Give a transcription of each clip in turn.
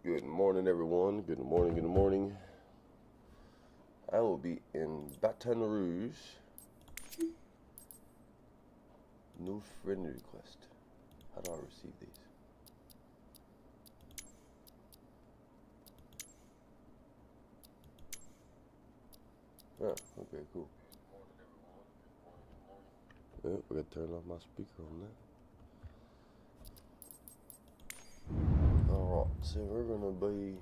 Good morning, everyone. Good morning, good morning. I will be in Baton Rouge. New friend request. How do I receive these? Oh, okay, cool. Yeah, we gotta turn off my speaker on that. Alright, so we're gonna be.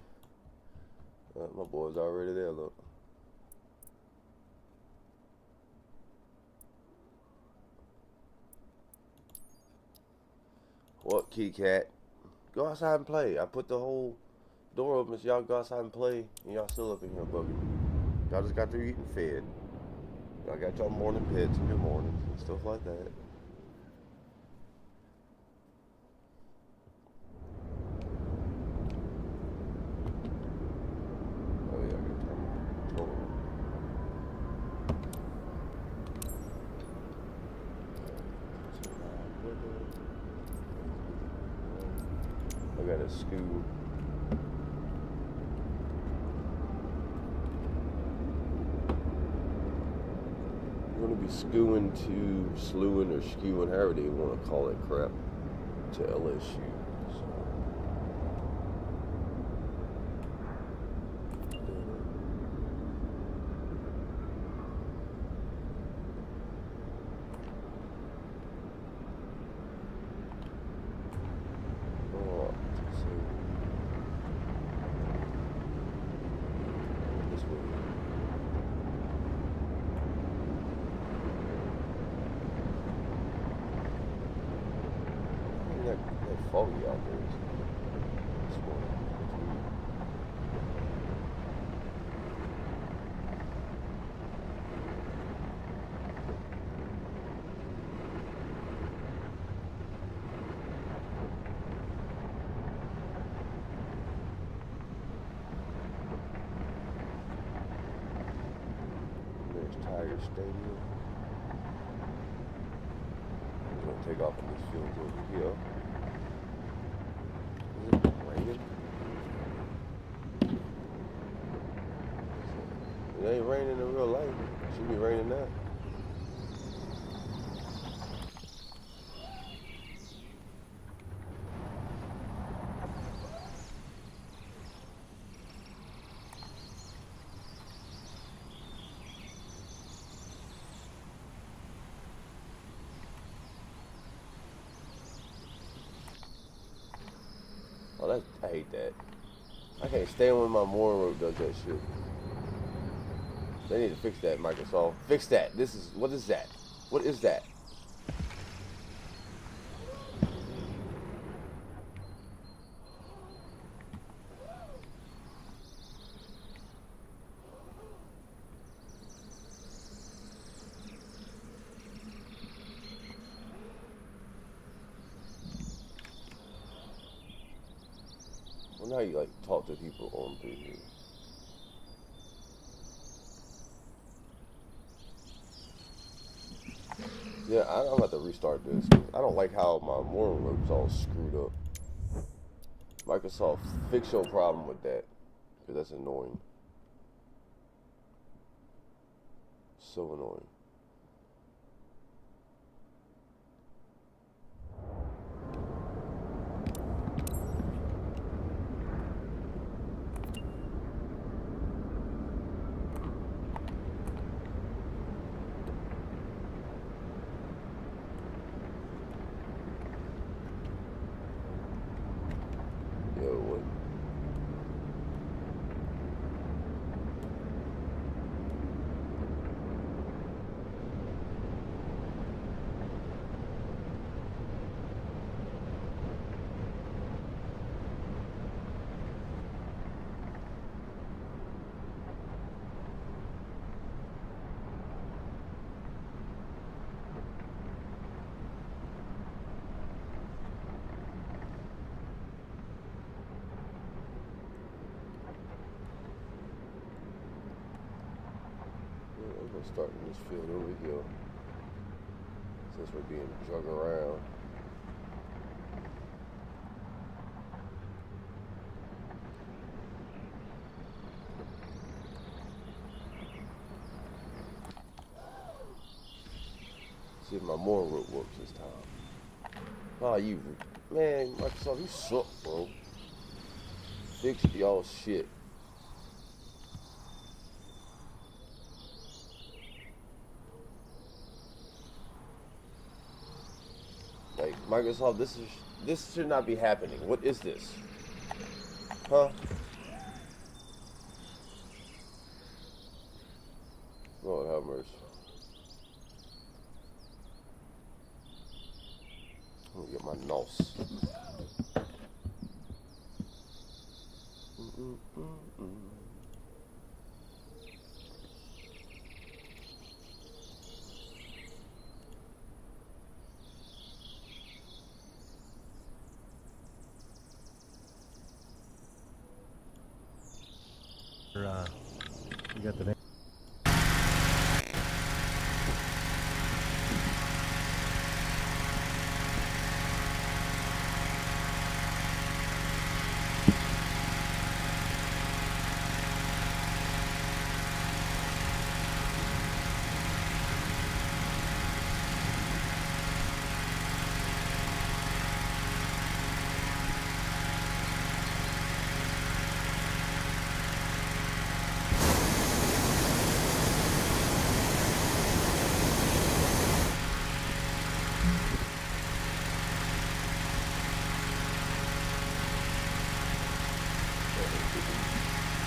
My boy's already there, look. What, kitty cat? Go outside and play. I put the whole door open so y'all go outside and play, and y'all still up in here bugging. Y'all just got through eating fed. Y'all got y'all morning pets and good mornings and stuff like that. Oh yeah, I gotta turn my controller on. I got a scoop. We're gonna be skewing to slewing or skewing, however they want to call it crap, to LSU. So. Oh, so this way. That foggy out there this morning. There's Tiger Stadium. I'm gonna take off in this field over here. Is it raining? It ain't raining in real life. It should be raining now. Oh, I hate that. I can't stand when my mooring rope does that shit. They need to fix that, Microsoft. Fix that. What is that? What is that? Well, now you like talk to people on through here. Yeah, I'm about to restart this. I don't like how my mooring rope's all screwed up. Microsoft, fix your problem with that, because that's annoying. So annoying. Yo, what? Yeah, I'm gonna start in this field over here, since we're being drug around. See if my mooring rope works this time. Oh, you, man, Microsoft, you suck, bro. Fix y'all shit. Like, Microsoft, this should not be happening. What is this? Huh? Lord have mercy. Let me get my nos. You got the name.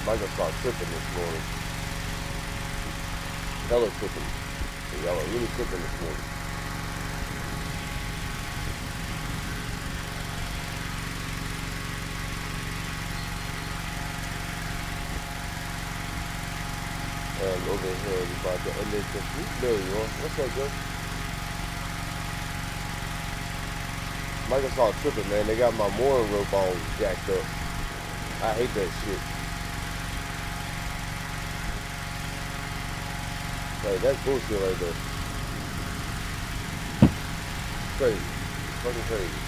Microsoft tripping this morning. Y'all are tripping. Y'all are really tripping this morning. And over here, we about to end this. There you are. What's up, Joe? Microsoft tripping, man. They got my mooring rope all jacked up. I hate that shit. Like, that's bullshit right there. Crazy. Fucking crazy.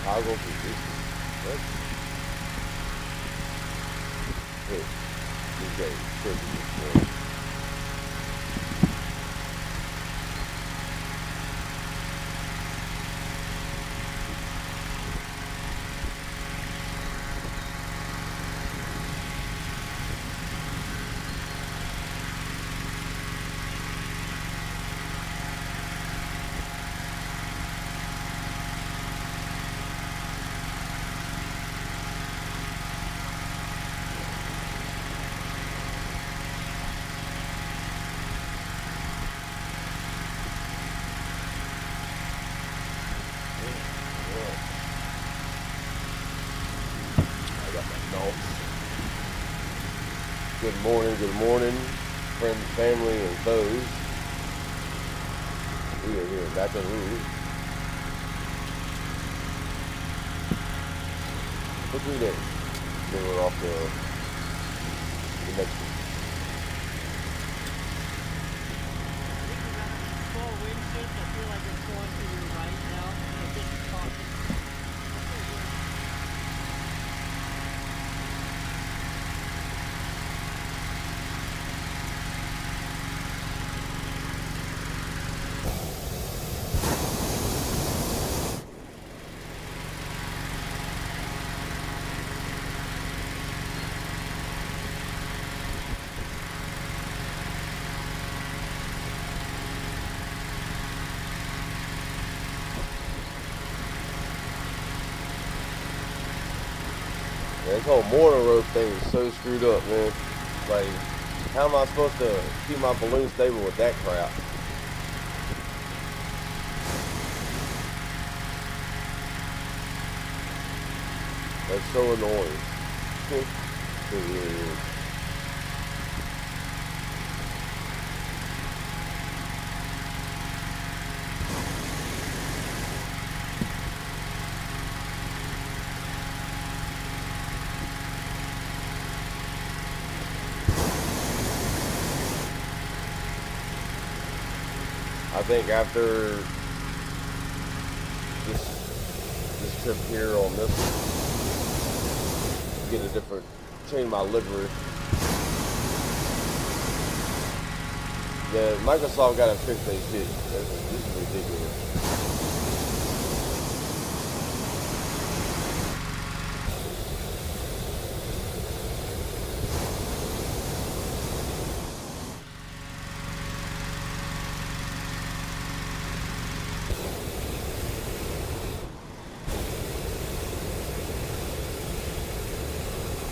Toggle position. What? Hey, DJ, tripping this morning. Good morning, friends, family, and foes. We are here in Baton Rouge. For 3 days. Then we're off to the next one. Full wind shift, I feel like it's going to your right now. I think it's cautious. This whole mooring rope thing is so screwed up, man. Like, how am I supposed to keep my balloon stable with that crap? That's so annoying. It really is. I think after this trip here on this one, get a different, change my livery. Yeah, Microsoft got to fix their shit. This is ridiculous.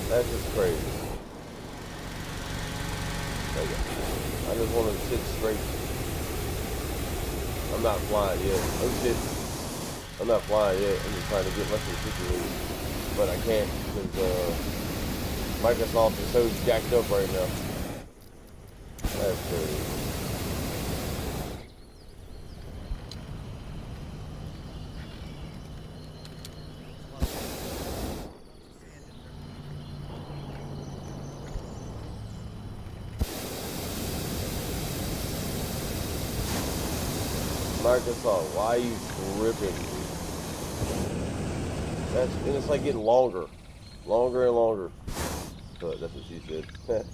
That's just crazy. I just want to sit straight. I'm not flying yet. I'm not flying yet. I'm just trying to get myself situated. But I can't because Microsoft is so jacked up right now. That's crazy. Microsoft, why are you tripping? And it's like getting longer and longer. But that's what she said.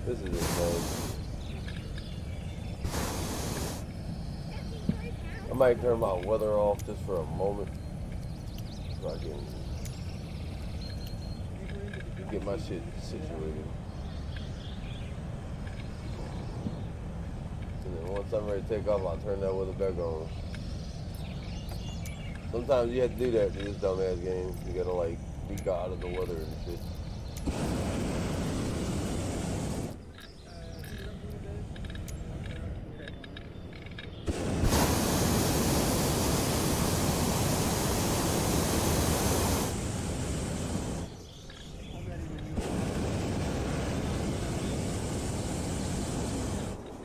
This is insane. I might turn my weather off just for a moment so I can get my shit situated. Once I'm ready to take off, I'll turn that weather back on. Sometimes you have to do that in this dumbass game. You gotta like be God of the weather and shit.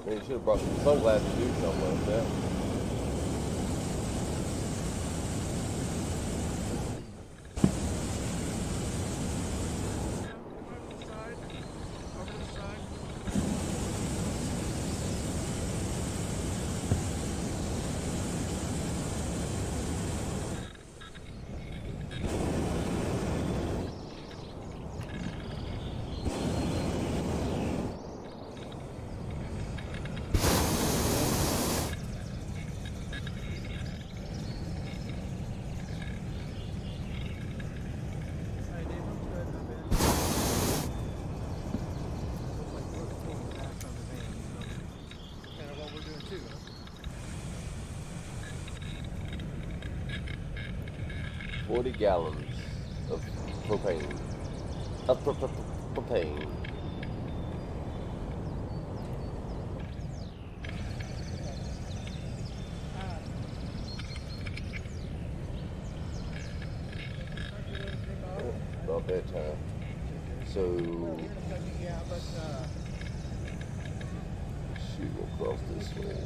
Man, you should have brought some sunglasses to do something like that. too. 40 gallons of propane. Propane. About that time. So shoot across this way.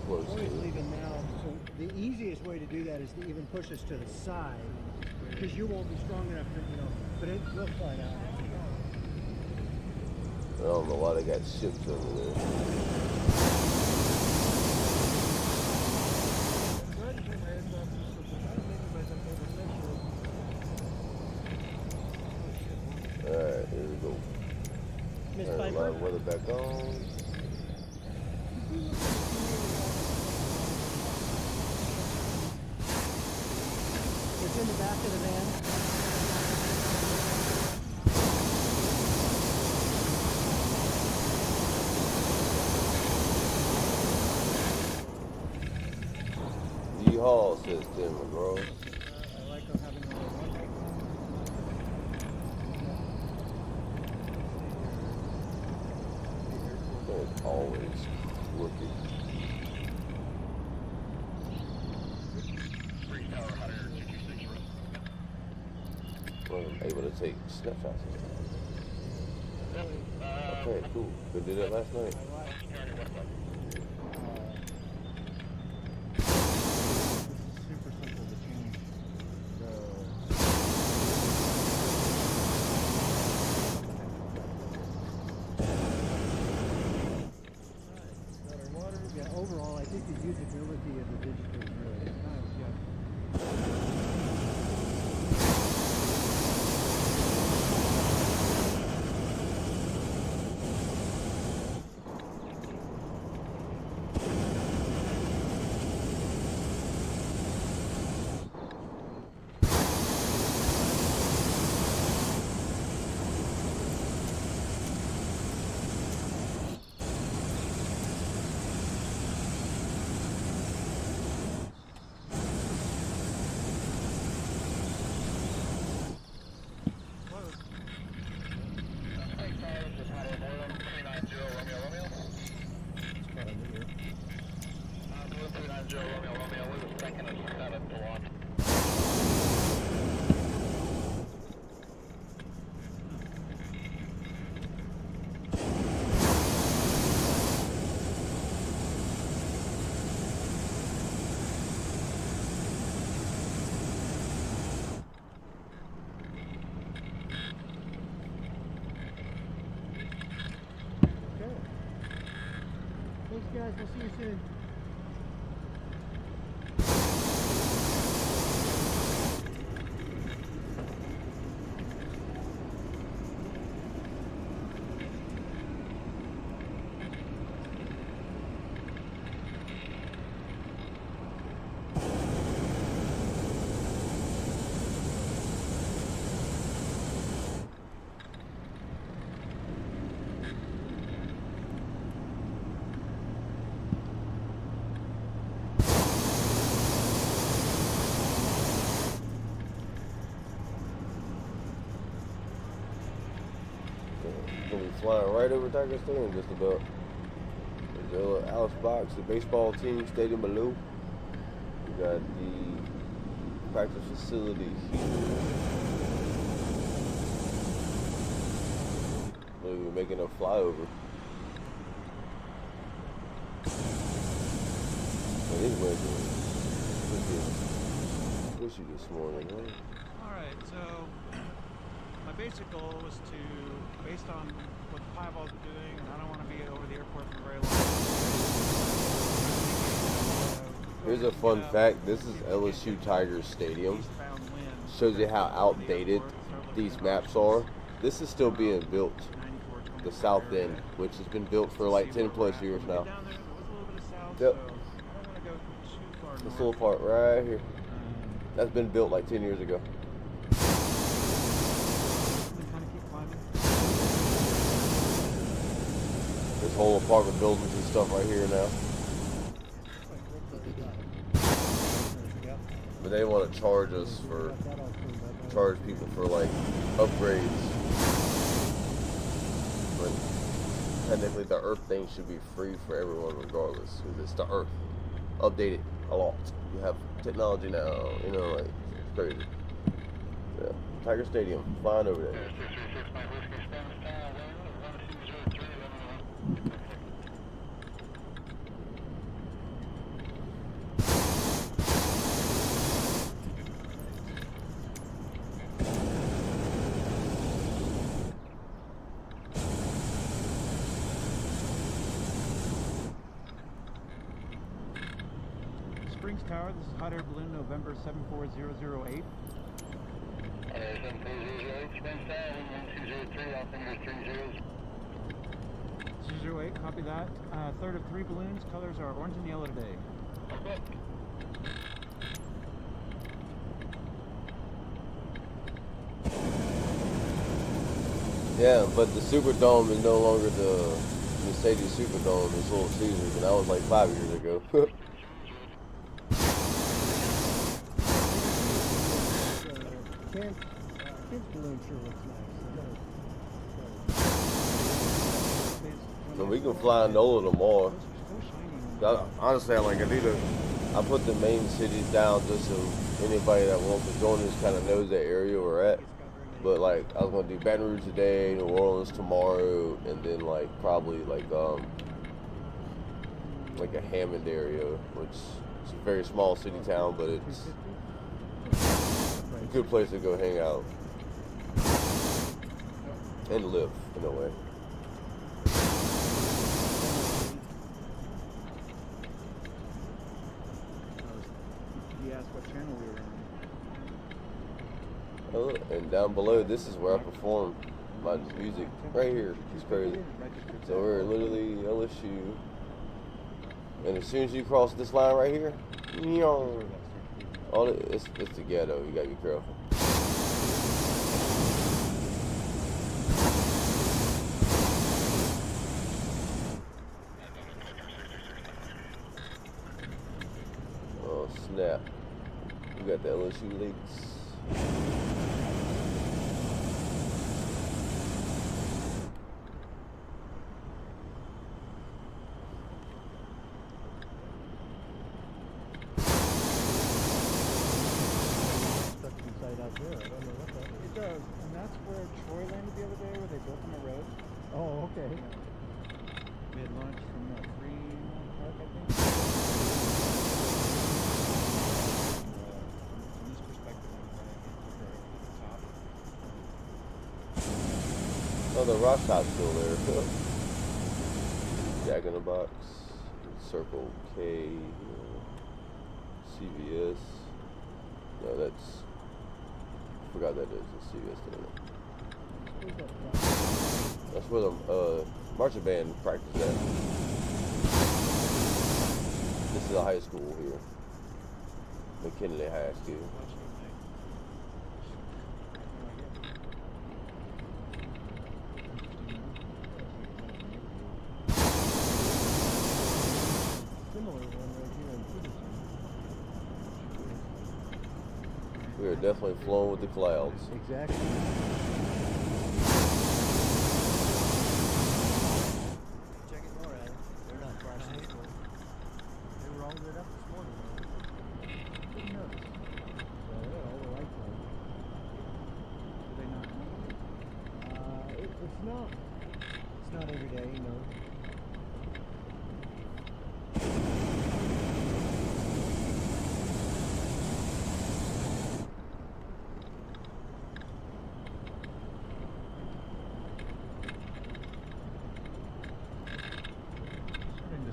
Close to Always it. leaving now. So the easiest way to do that is to even push us to the side, because you won't be strong enough to, but we'll find out. I don't know why they got ships over there. Alright, here we go. Miss Turn Piper? light weather back on. It's in the back of the van. Yeehaw, says Tim McGraw. I like them having a little It's always wicked. wasn't able to take snapshots and stuff. Okay, cool. Could do that last night. Super simple to change. Yeah, overall, I think the usability of the digital is really nice. Yeah. Thanks, guys. We'll see you soon. Gonna be flying right over Tiger Stadium just about. There's the Alice Box, the baseball team stadium below. We got the practice facility here. We're making a flyover. It is windy. Pushy this morning, huh? Alright, so my basic goal was to, based on what the Piebald's doing, and I don't want to be over the airport for very long. Here's a fun fact. This is LSU Tigers Stadium. Shows you how outdated these maps are. This is still being built. The south end, which has been built for like 10 plus years now. Yep. This little part right here. That's been built like 10 years ago. This whole apartment buildings and stuff right here now. But they want to charge people for like upgrades. But technically the Earth thing should be free for everyone regardless. Because it's the Earth. Updated a lot. You have technology now, you know, like, it's crazy. Yeah. Tiger Stadium, flying over there. Springs Tower, this is Hot Air Balloon, November 74008. 74008, Springs Tower, 1203, altimeter 30. 008, copy that. Third of 3 balloons, colors are orange and yellow today. Yeah, but the Superdome is no longer the Mercedes Superdome, it's Little Caesars, and that was like 5 years ago. Kids balloon sure looks nice. So we can fly NOLA tomorrow. Honestly, I put the main cities down just so anybody that wants to join us kind of knows the area we're at. But like I was gonna do Baton Rouge today, New Orleans tomorrow, and then like probably like a Hammond area, which is a very small city town, but it's a good place to go hang out and live in a way. He asked what channel we were on. Oh, and down below, this is where I perform my music. Right here. It's crazy. So we're literally LSU. And as soon as you cross this line right here, it's the ghetto. You gotta be careful. Oh snap! We got the LSU leaks. It does, and that's where Troy landed the other day, where they built him a road. Oh, okay. We had lunch from Fremont Park, I think. From this perspective, I'm Oh, the rock shop's still there. Jack in the Box, Circle K, CVS. No, that's. I forgot that is a CVS doing it. That's where the marching band practice at. This is a high school here. McKinley High School. We are definitely flowing with the clouds. Exactly. Check it more, Adam. They're not flashing. They were all lit up this morning. Didn't notice. So yeah, all the lights on. Do they not know? It's not every day, you know.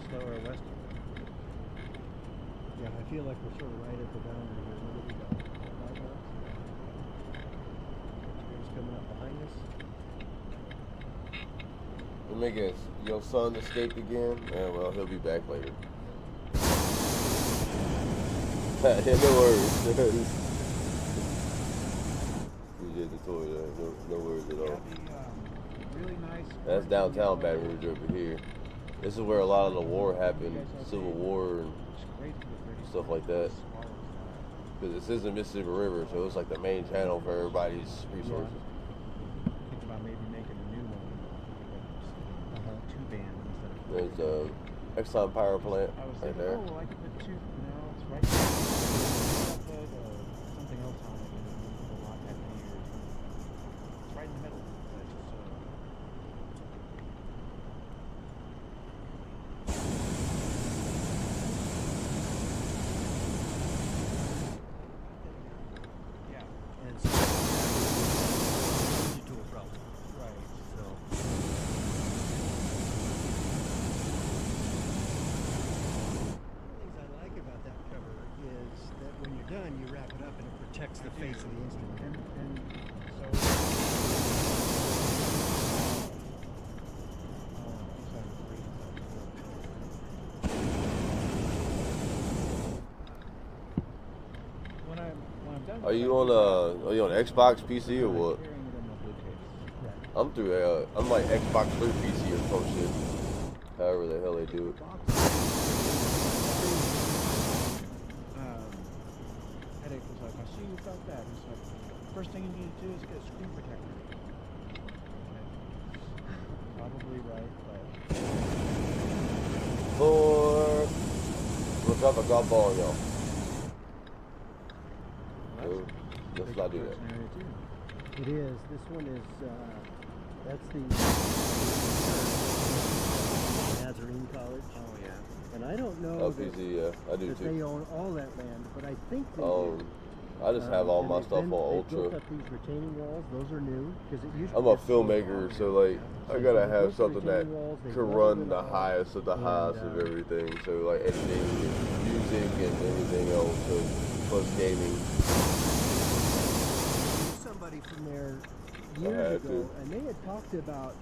Slower west. Yeah, I feel like we're sort of right at the boundary here. Where do we go? 5 miles? Here's coming up behind us. We're making your son escape again. Yeah, well, he'll be back later. Yeah, no worries. We did the toy there. No worries at all. Really nice. That's downtown Baton Rouge over here. This is where a lot of the war happened, Civil War and stuff like that. Because this is the Mississippi River, so it's like the main channel for everybody's resources. Think about maybe making a new one. Two band instead of. There's the Exxon power plant I was right thinking, there. oh, I could put two. No, it's right there. Something else on it. A lot that many years. It's right in the middle. And so digital problem. Right. So one of the things I like about that cover is that when you're done, you wrap it up and it protects the face of the instrument. And so. When I'm done. Are you on Xbox PC or what? I'm through I'm like Xbox 3 PC or some shit. However the hell they do it. Headache was like, I see you felt that. It's like, first thing you need to do is get a screen protector. Okay. Probably right, but. Lord, we'll drop a golf ball on y'all. Well, Let's not do that. Scenario too. It is. This one is, that's the Nazarene College. Oh yeah. And I don't know that, LPZ, yeah, I do that too. they own all that land, but I think they do. I just have all And my they've stuff on They Ultra. built up these retaining walls. Those are new because it usually. I'm a gets built filmmaker, on. so like I So gotta they have built the something that retaining walls, they can leveled run it the all, highest of the and, highest of everything. So like editing, and music, and everything else. So plus gaming. Somebody from there I years had ago, to. and they had talked about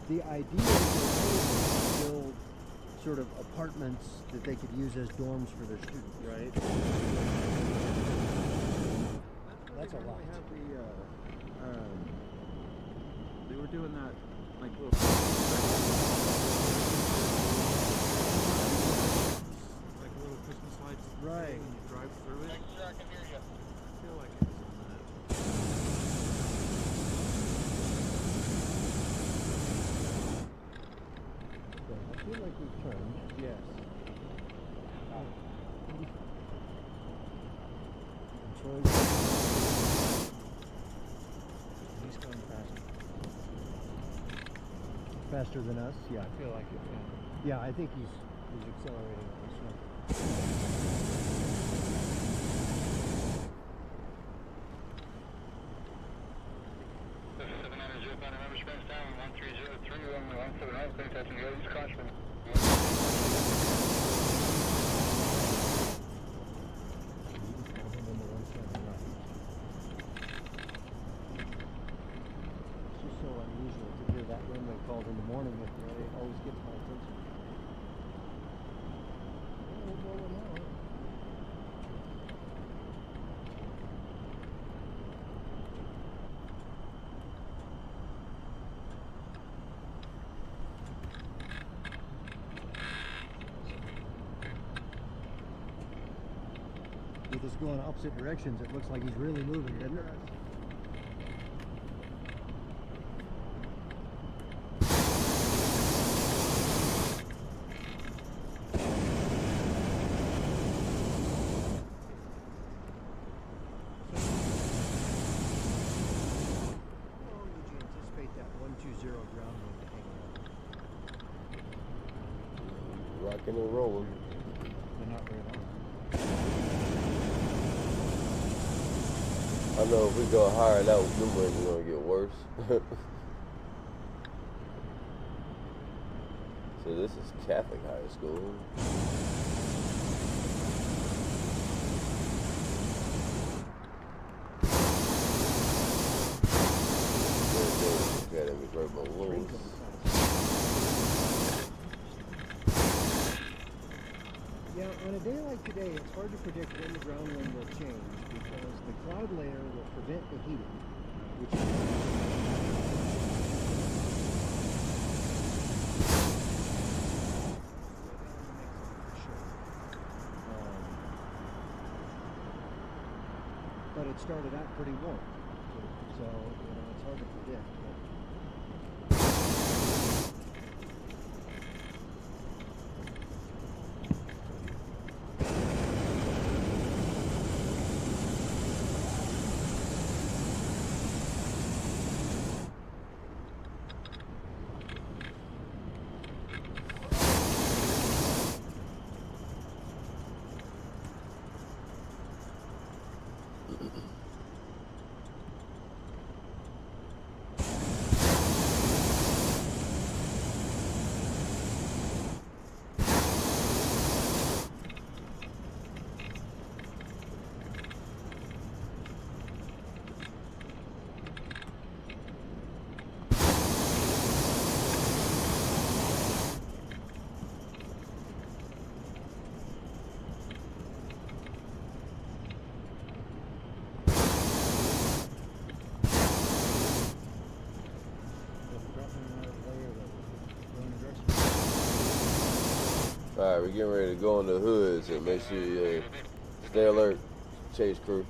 the idea that they build sort of apartments that they could use as dorms for their students. Right. That's a lot. They were doing that like little Christmas lights Right. thing, and you drive through it. Sure, I can hear you. I feel like it was on that. I feel like we've turned. Yes. He's going faster. Faster than us, yeah. I feel like it. Yeah, I think he's accelerating on this one. This is 790 Japan, remember Springstown, 1303, 170, clear touching the East Crossman. It's just so unusual to hear that runway called in the morning. It always gets my attention. We're rolling out. With us going opposite directions, it looks like he's really moving, doesn't it? How long would you anticipate that 120 ground wind to hang around? Rocking and rolling. They're not very long. I know if we go higher, that them winds are gonna get worse. So this is Catholic high school. Academy right below us. Yeah, on a day like today, it's hard to predict when the ground wind will change because the cloud layer will prevent the heating, which but it started out pretty warm, so it's hard to predict. Alright, we're getting ready to go in the hood, so make sure you stay alert, chase crew.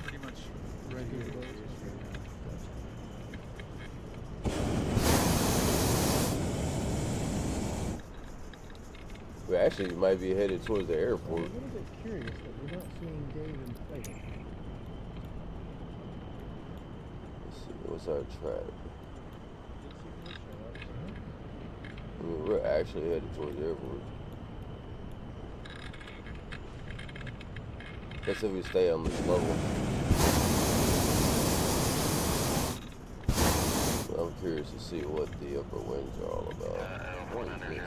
Pretty much regular. We're Actually, you might be headed towards the I'm a airport. little bit curious that we're not seeing Dave and Clayton. Let's see, what's our track? Did see one show up, I mean, we're actually headed towards the airport. Guess if we stay on this level. I'm curious to see what the upper winds are all about. What is this?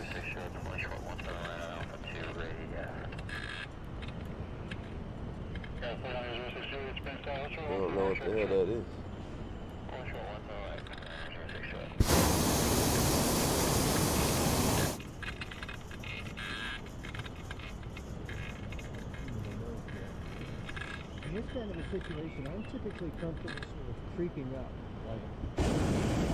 I don't know what the hell that is. In this kind of a situation, I'm typically comfortable sort of creeping up. Like,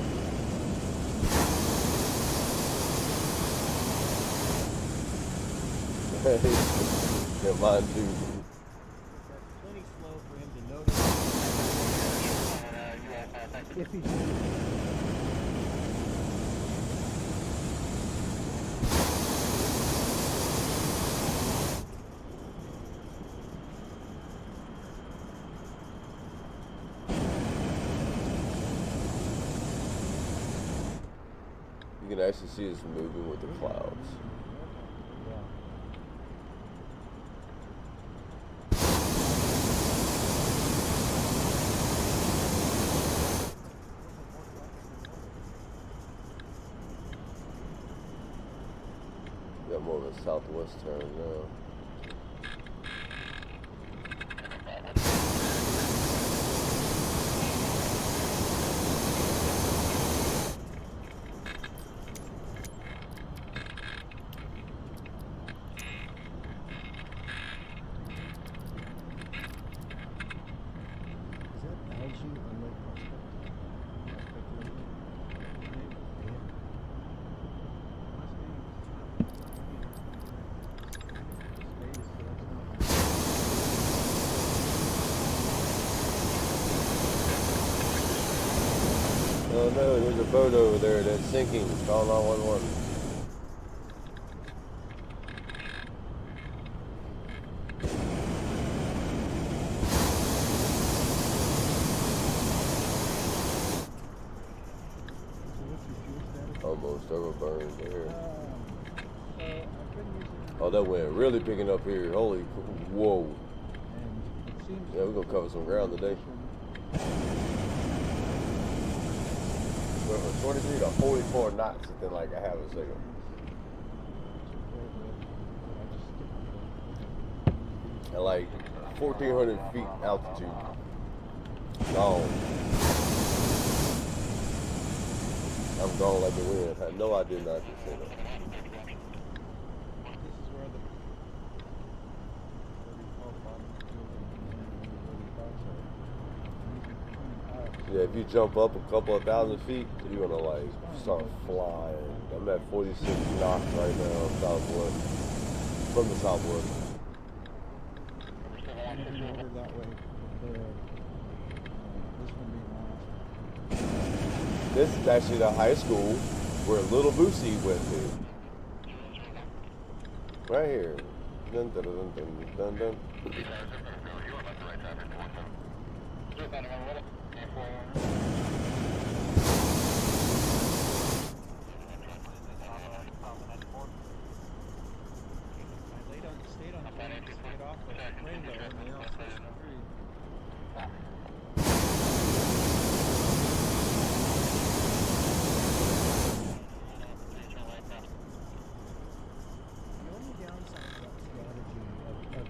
Yeah, mine too. that's plenty slow for him to notice. If he's You can actually see us moving with the clouds. yeah. Got more of a southwest turn now. Is that algae on Lake Prospect? Prospect Lake? Yeah. Oh no, there's a boat over there that's sinking. Call 911. So what's your fuel status? Almost overburned there. So I've been using, Oh, that wind really picking up here. Holy, whoa. and it seems Yeah, we're gonna cover some ground today. We're from 23 to 44 knots within like a half a second. At like 1,400 feet altitude. Gone. I'm gone like the wind. I know I did not just say that. This is where the Yeah, if you jump up a couple of thousand feet, you're gonna like start flying. I'm at 46 knots right now, southwest. From the southwest. over that way. This one being last. This is actually the high school where Little Boosie went to. Right here. Dun, dun, dun, dun, dun, dun. stayed on the plane, stayed off the rainbow, and they all touched the tree. The only downside to that strategy of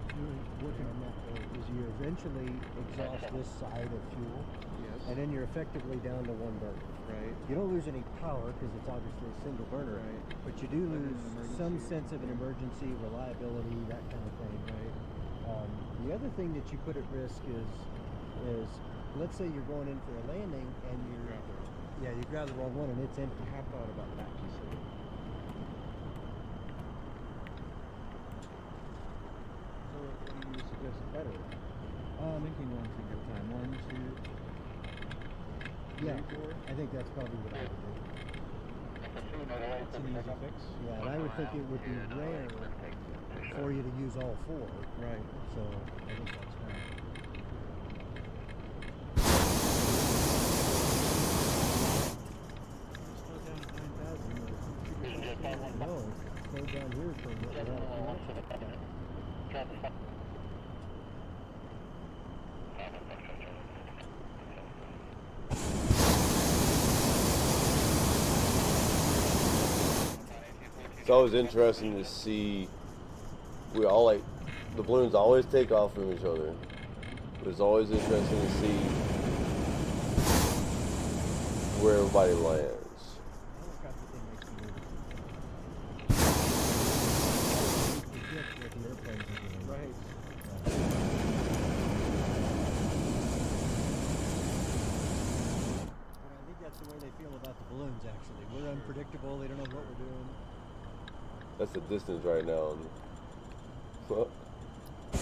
working on that boat is you eventually exhaust this side of fuel, Yes. and then you're effectively down to one burner. Right. You don't lose any power because it's obviously a single burner, Right. but you do But an lose some emergency. sense of an emergency, reliability, that kind of thing. Right. The other thing that you put at risk is let's say you're going in for a landing and you grab the wrong one and it's empty. I have thought about that, you see. So what do you suggest better? I'm thinking one thing at a time. 1, 2, 3, Yeah, 4. I think that's probably what I would do. It's an easy fix. Yeah, and I would think it would be rare for you to use all 4. Right. So I think that's fine. Slow down at 9,000. No, slow down here for what we have. It's always interesting to see. We all like the balloons always take off from each other. But it's always interesting to see where everybody lands. Helicopter thing makes me nervous. What the airplanes are doing. Right. But I think that's the way they feel about the balloons, actually. We're unpredictable. They don't know what we're doing. That's the distance right now. Well, I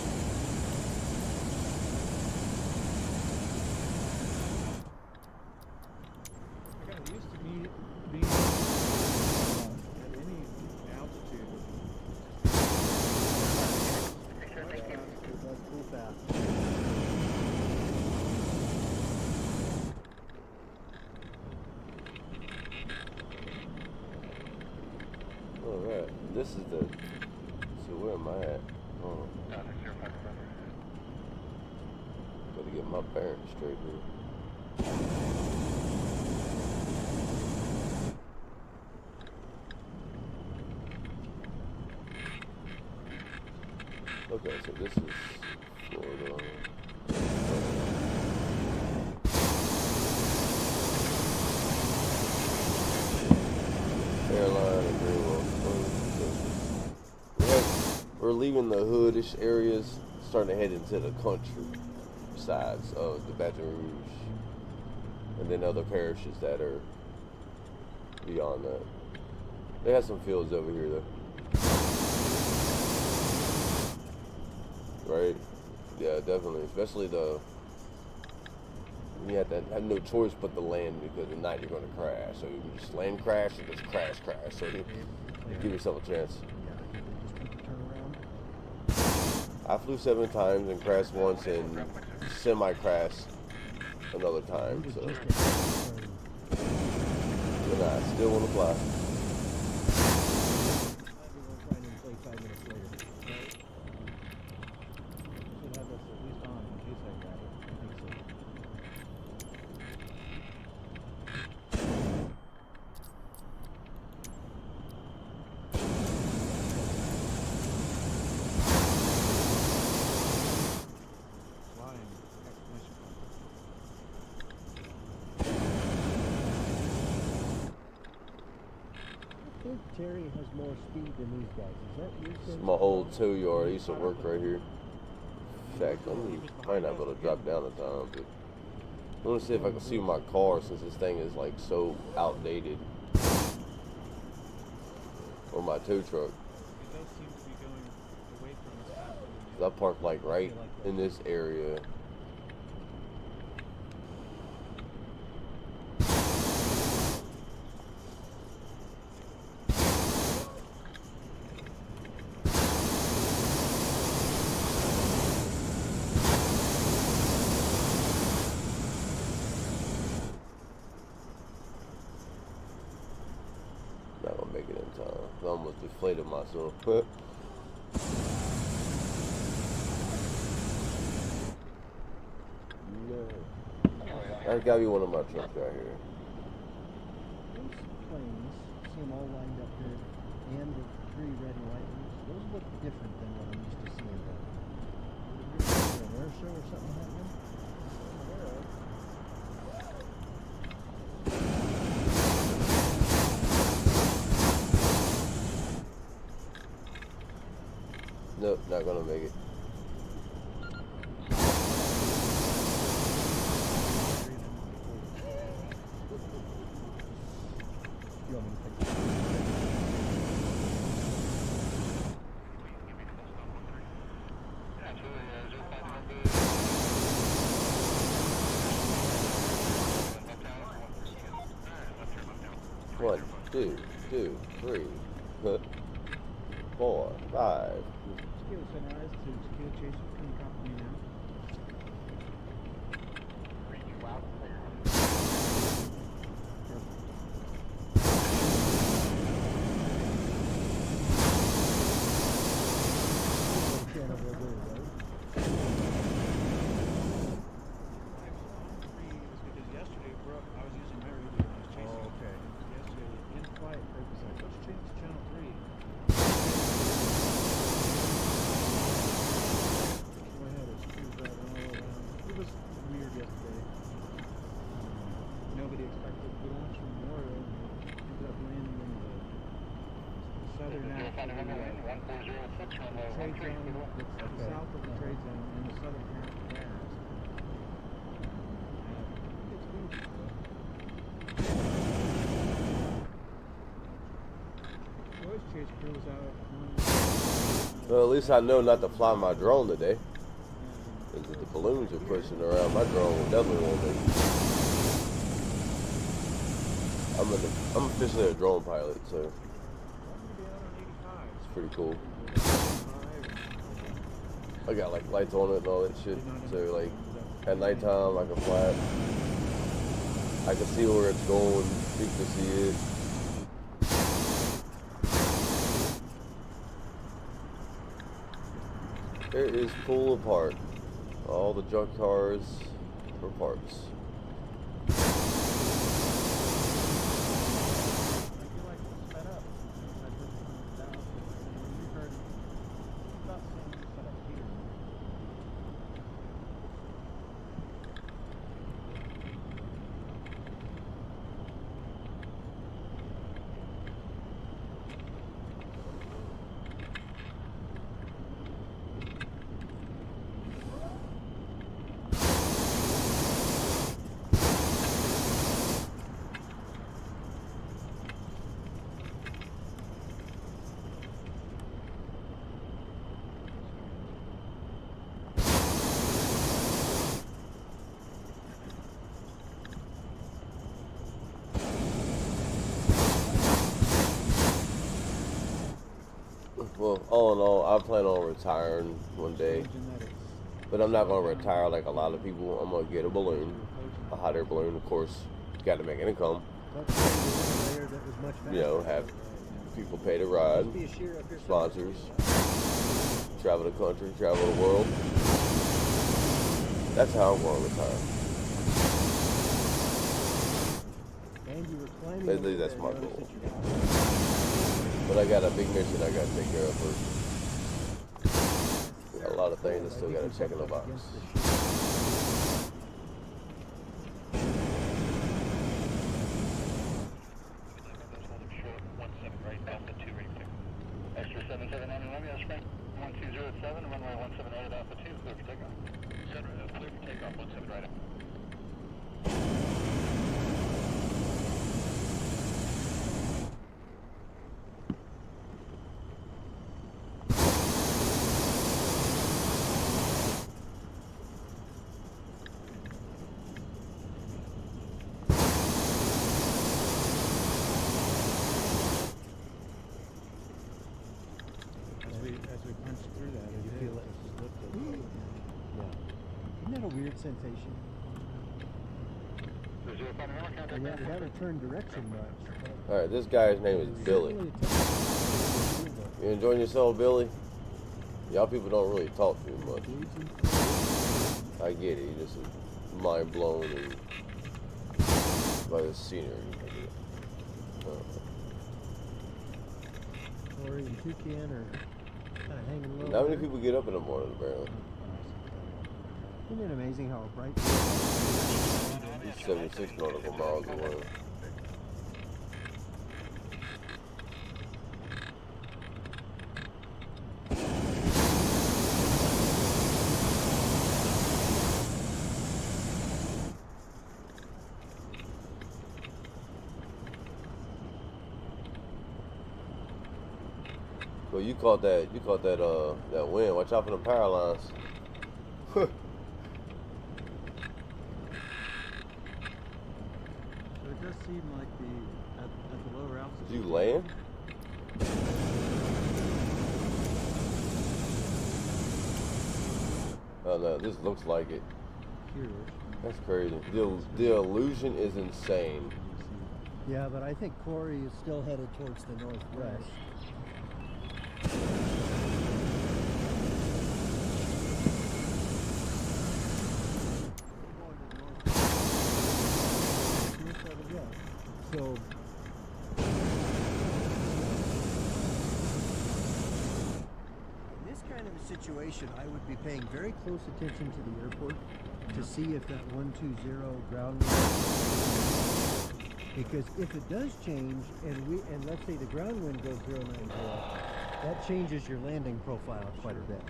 got used to being at any altitude. It does cool fast. alright. This is the. So where am I at? Oh. Gotta get my bearings straight here. Okay, so this is Florida. Airline and Greenville. We're leaving the hoodish areas, starting to head into the country sides of the Baton Rouge, and then other parishes that are beyond that. They have some fields over here though. Right? Yeah, definitely. Especially you have to have no choice but to land, because at night you're going to crash. So you can just land crash or just crash. So you give yourself a chance. Yeah, they just put the turnaround. I flew 7 times and crashed once and semi-crashed another time. So, but I still want to fly. We'll try and play 5 minutes later. Should have this at least on in case I grab it. I think so. Flying. Exclamation point. I think Terry has more speed than these guys. Is that your It's sense? my old tow yard. I used to work right here. In fact, I'm probably not able to drop down the time, but I want to see if I can see my car, since this thing is like so outdated. Or my tow truck. It does seem to be going away from us faster than 'Cause I parked like right in this area. Not gonna make it in time. I almost deflated myself. No. That's gotta be one of my trucks right here. Those planes, see them all lined up here, and the 3 red and white ones, those look different than what I'm used to seeing. Is there an air show or something happening? Nope, not gonna make it. You want me to take it? One, 2, 3. 1, 4, 5. Tequila Sunrise to Tequila Chasers. Can you copy me now? Read you out clear. Channel will do, right? Because yesterday, Brooke, I was using my radio when I was chasing. Oh, okay. Yesterday, in flight, Brooke was like, let's change to channel 3. So I had his crew driving all around. It was weird yesterday. Nobody expected we launched from Memorial and we ended up landing in the southern half of the trade zone, the south of the trade zone, and the southern half of Dallas. It's beautiful. Boys chase crew was out one. Well, at least I know not to fly my drone today. Because if the balloons are pushing around, my drone will definitely won't be. I'm officially a drone pilot, so I'm gonna be out on 85. it's pretty cool. I got like lights on it and all that shit, so like at nighttime I can fly it. I can see where it's going, you can see it. It is full of parts. All the junk cars for parts. I feel like it's sped up. I just down. You heard about seeing it sped up here. Well, all in all, I plan on retiring one day. Imagine that it's But I'm not going to retire like a lot of people. I'm going to get a balloon, a hot air balloon, of course. Got to make an income. There that was much You know, faster. have people pay to ride, Must be a shear up here sponsors, travel the country, travel the world. That's how I'm going to retire. And you were climbing At least over that's there, my notice goal. that you got- But I got a big mission I got to take care of first. Got a lot of things I still got to check in the box. Against the shear. Extra 779 Romeo, spring 1207, runway 178 at Alpha 2, clear for takeoff. Clear for takeoff, 17 right up. As we punched through that, You feel it. just lifted. Yeah. Isn't that a weird sensation? We haven't turned direction much. Alright, this guy's name is Billy. You enjoying yourself, Billy? Y'all people don't really talk too much. I get it. You're just mind blown and by the scenery. Or even toucan or kind of hanging low. How many there. people get up in the morning, apparently? Isn't it amazing how bright? He's 76 nautical miles away. Well, you caught that that wind. Watch out for the power lines. So it does seem like at the lower altitude. Did you land? Oh no, this looks like it. Here. That's crazy. The illusion is insane. Yeah, but I think Corey is still headed towards the northwest. So in this kind of a situation, I would be paying very close attention to the airport to see if that 120 ground wind, because if it does change and let's say the ground wind goes 090, that changes your landing profile quite a bit.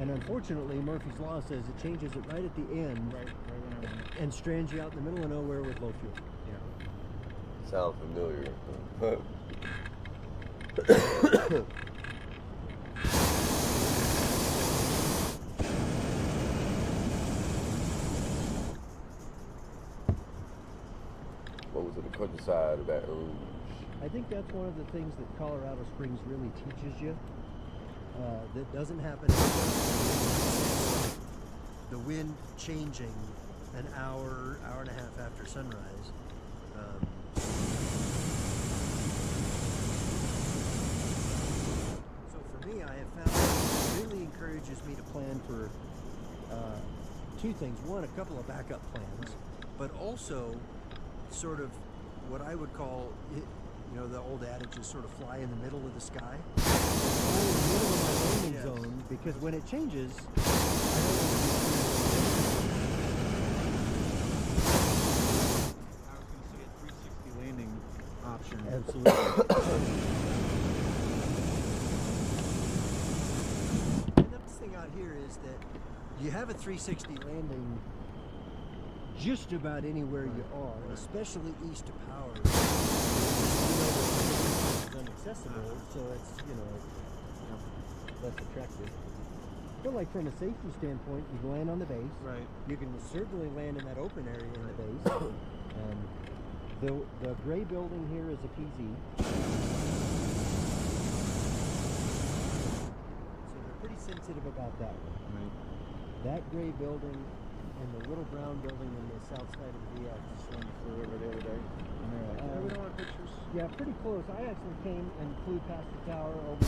And unfortunately, Murphy's Law says it changes it right at the end, and strands you out in the middle of nowhere with low fuel. Yeah. Sounds familiar. What was it? The countryside of Baton Rouge. I think that's one of the things that Colorado Springs really teaches you. That doesn't happen anymore. The wind changing an hour and a half after sunrise. So for me, I have found it really encourages me to plan for two things. One, a couple of backup plans, but also sort of what I would call, you know, the old adage is sort of fly in the middle of the sky. Fly in the middle of my landing zone, because when it changes, I don't want to be I was going to say a 360 landing option. absolutely. And the nice thing out here is that you have a 360 landing just about anywhere you are, especially east of power. You know that it's inaccessible, so it's, you know, less attractive. But like from a safety standpoint, you land on the base. Right. You can certainly land in that open area in the base. The gray building here is a PZ. So they're pretty sensitive about that one. Right. That gray building and the little brown building on the south side of the VX. One flew over the other day. And they're like, yeah, we don't want pictures. Yeah, pretty close. I actually came and flew past the tower over the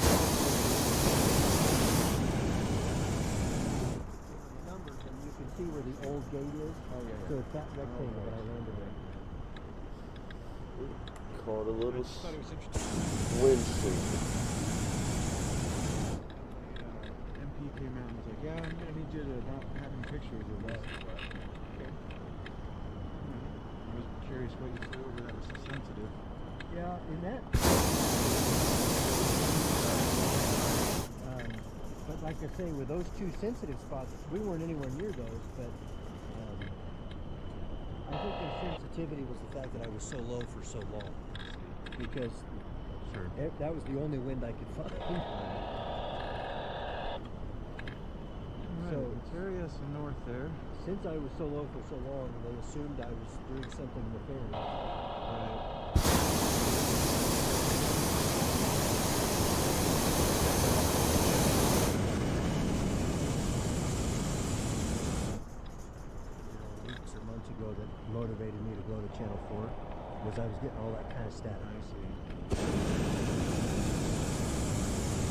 numbers, and you can see where the old gate is. Oh, yeah. So it's that rectangle that I landed in. Called a I little just thought it was interesting. wind sweep. MP came out and was like, yeah, I'm going to need you to not have any pictures of that. Okay. I was curious what you flew over that was so sensitive. Yeah, in that. But like I say, with those two sensitive spots, we weren't anywhere near those, but I think their sensitivity was the fact that I was so low for so long. Because that was the only wind I could find. So it's area some north there. Since I was so low for so long, they assumed I was doing something nefarious. Right. Weeks or months ago that motivated me to go to Channel 4 was I was getting all that kind of static. I see.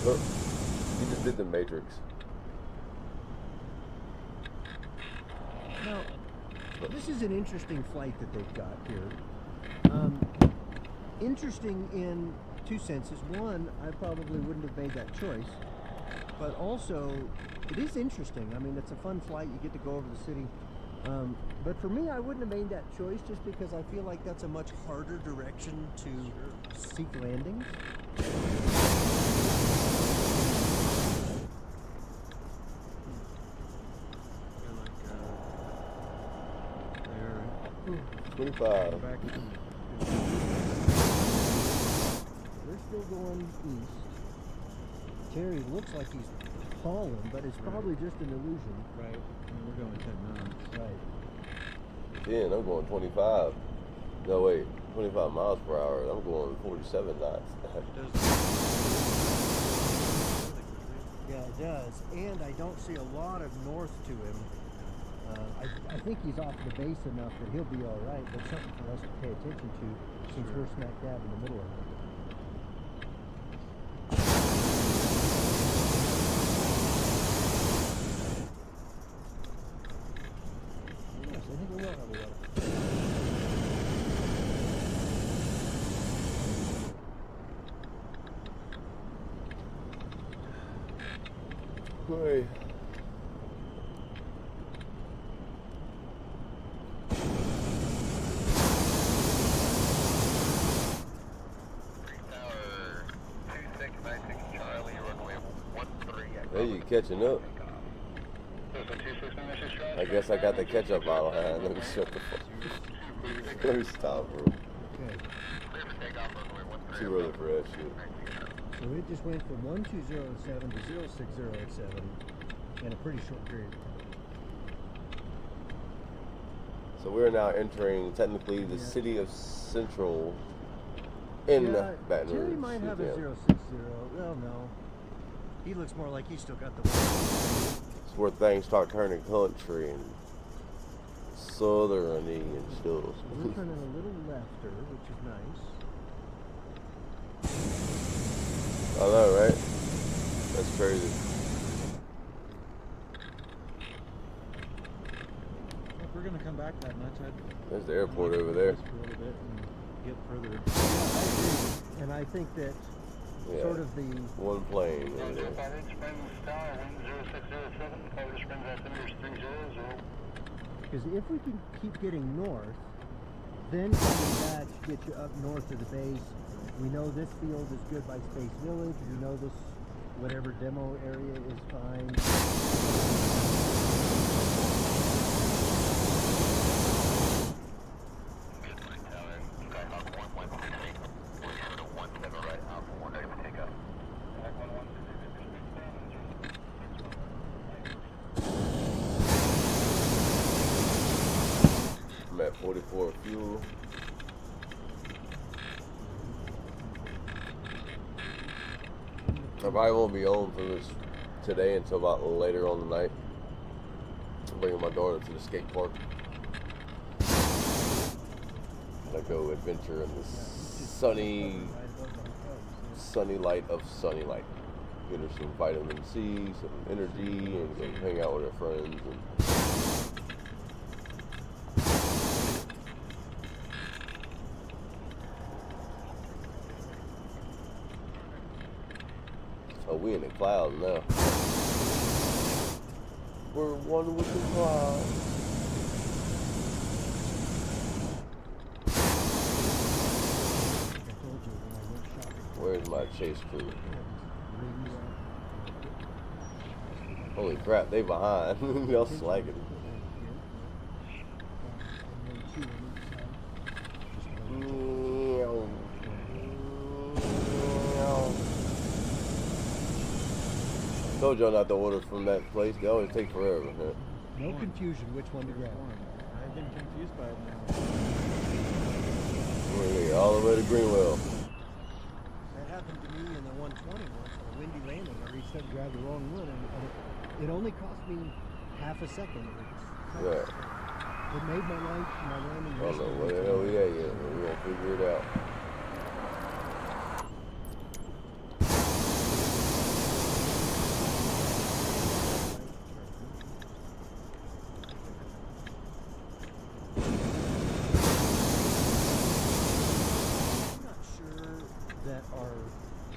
Look, you just did the Matrix. Now, this is an interesting flight that they've got here. Interesting in two senses. One, I probably wouldn't have made that choice, but also it is interesting. I mean, it's a fun flight. You get to go over the city. But for me, I wouldn't have made that choice just because I feel like that's a much harder direction to seek landings. They're 25. back in. They're still going east. Terry looks like he's falling, but it's probably just an illusion. Right. And we're going 10 knots. Right. 10, I'm going 25. No, wait, 25 miles per hour. I'm going 47 knots. Yeah, It does, and I don't see a lot of north to him. I think he's off the base enough that he'll be all right, but something for us to pay attention to since we're smack dab in the middle of it. Yes, I think we will have a weather. Hey. Hey, you catching up? I guess I got the catch up bottle hand. Let me shut the fuck. Let me stop, bro. Okay. Too early for that shit. So it just went from 1207 to 06087 in a pretty short period of time. So we're now entering technically the city of Central in Baton Rouge. Terry might have a Yeah. 060. Well, no. He looks more like he's still got the one. It's where things start turning country and southerny and stuff. So we're turning a little lefter, which is nice. I know, right? That's crazy. If we're gonna come back that much, I'd There's the airport over there. just a little bit and get further. Yeah, I agree. And I think that Yeah. sort of the One plane over there. because if we can keep getting north, then coming back to get you up north of the base. We know this field is good by Space Village. We know this whatever demo area is fine. I'm at 44 fuel. I probably won't be home for this today until about later on tonight. I'm bringing my daughter to the skate park. I go adventure in the sunny light of sunny light. Get her some vitamin C, some energy, and go hang out with her friends. Oh, we in the clouds now. We're one with the clouds. Where's my chase crew? Holy crap, they behind. Y'all slacking. Told y'all not to order from that place. They always take forever. Huh? No confusion which one to grab. I've been confused by it now. We're gonna get all the way to Greenwell. That happened to me in the 120 once on a windy landing. I reached up and grabbed the wrong one, and it only cost me half a second. Yeah. It made my life, my landing. I don't know where the hell we at yet, but we're gonna figure it out.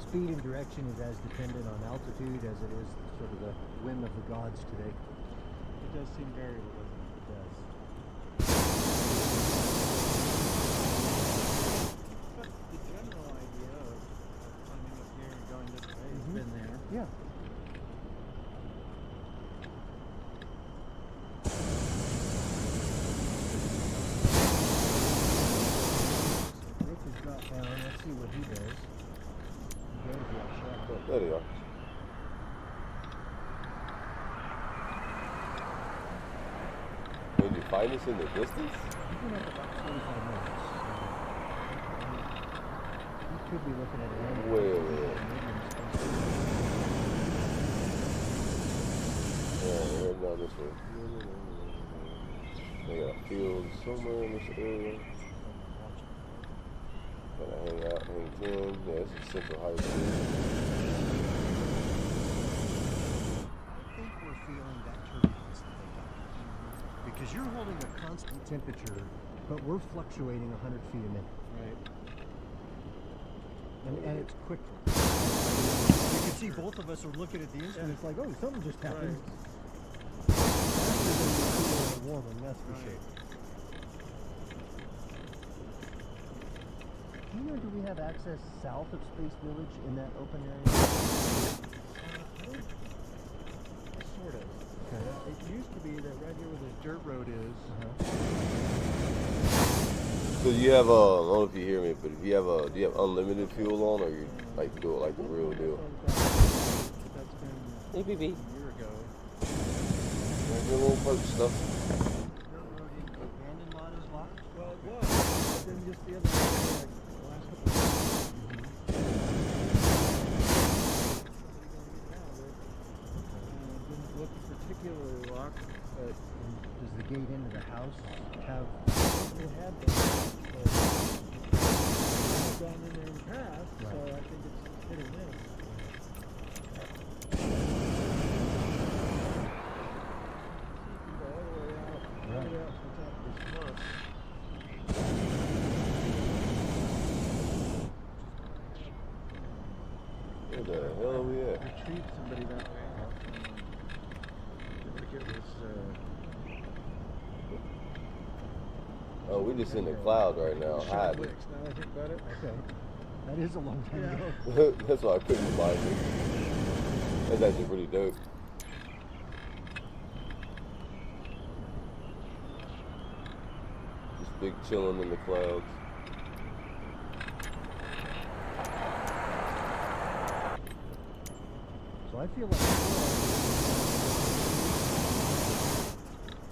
Speed and direction is as dependent on altitude as it is sort of the whim of the gods today. It does seem variable, doesn't it? It does. But the general idea of climbing up here and going this way has been there. Yeah. Rich has dropped down. Let's see what he does. There they are. Did you find us in the distance? He's been up about 45 minutes. He could be looking at it. Way over there. down this way. They got a field somewhere in this area. Gotta hang out, hang 10. Yeah, this is Central High School. I think we're feeling that turbulence that they got. Because you're holding a constant temperature, but we're fluctuating 100 feet a minute. Right. And it's quick. You can see both of us are looking at the instruments like, oh, something just happened. Faster than we're cooling and warming, that's for sure. Do you know, do we have access south of Space Village in that open area? Sort of. Okay. It used to be that right here where this dirt road is. So you have I don't know if you hear me, but if you have do you have unlimited fuel on, or you like to do it like the real deal? That's been ABB. a year ago. Like your little perk stuff. Dirt road in the abandoned lot is locked? Well, it was. But then just the other day, like the last couple of weeks, somebody going to get out of it. Didn't look particularly locked, but Does the gate into the house have... it had been. But I've gone in there in the past, so Right. I think it's hit or miss. All the way out, all the way out to the top of this bus. Where the hell are we at? Retrieved somebody that way. I forget this. Oh, we just in the clouds right now, hiding. Now I think about it. Okay. That is a long time Yeah. ago. That's why I couldn't find it. That's actually pretty dope. Just big chilling in the clouds. So I feel like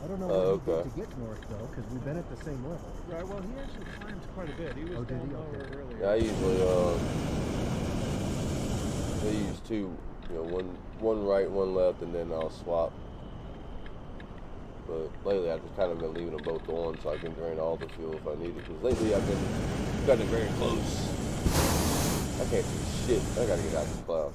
I don't know what he did okay. to get north though, because we've been at the same level. Right, well, he actually climbed quite a bit. He was Oh, did down he? lower Okay. earlier. Yeah, I usually I use two, one right, one left, and then I'll swap. But lately I've just kind of been leaving them both on so I can drain all the fuel if I need it. Because lately I've been gotten very close. I can't see shit. I gotta get out of this cloud.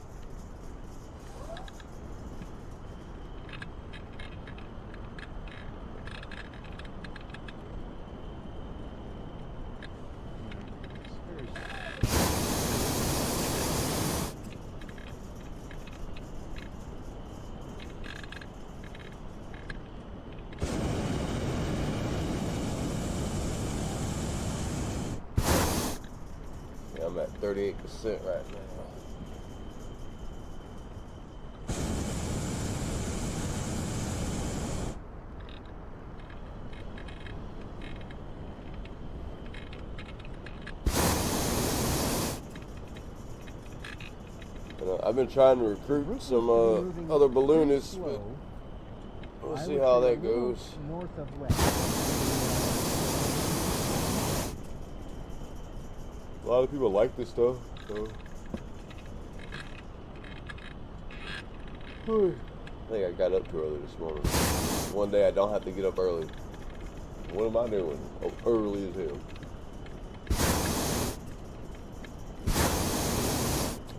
Yeah, I'm at 38% right now. I've been trying to recruit some other balloonists, but we'll see how that goes. North of west. A lot of people like this stuff, so I think I got up too early this morning. One day I don't have to get up early. What am I doing? Oh, early as hell.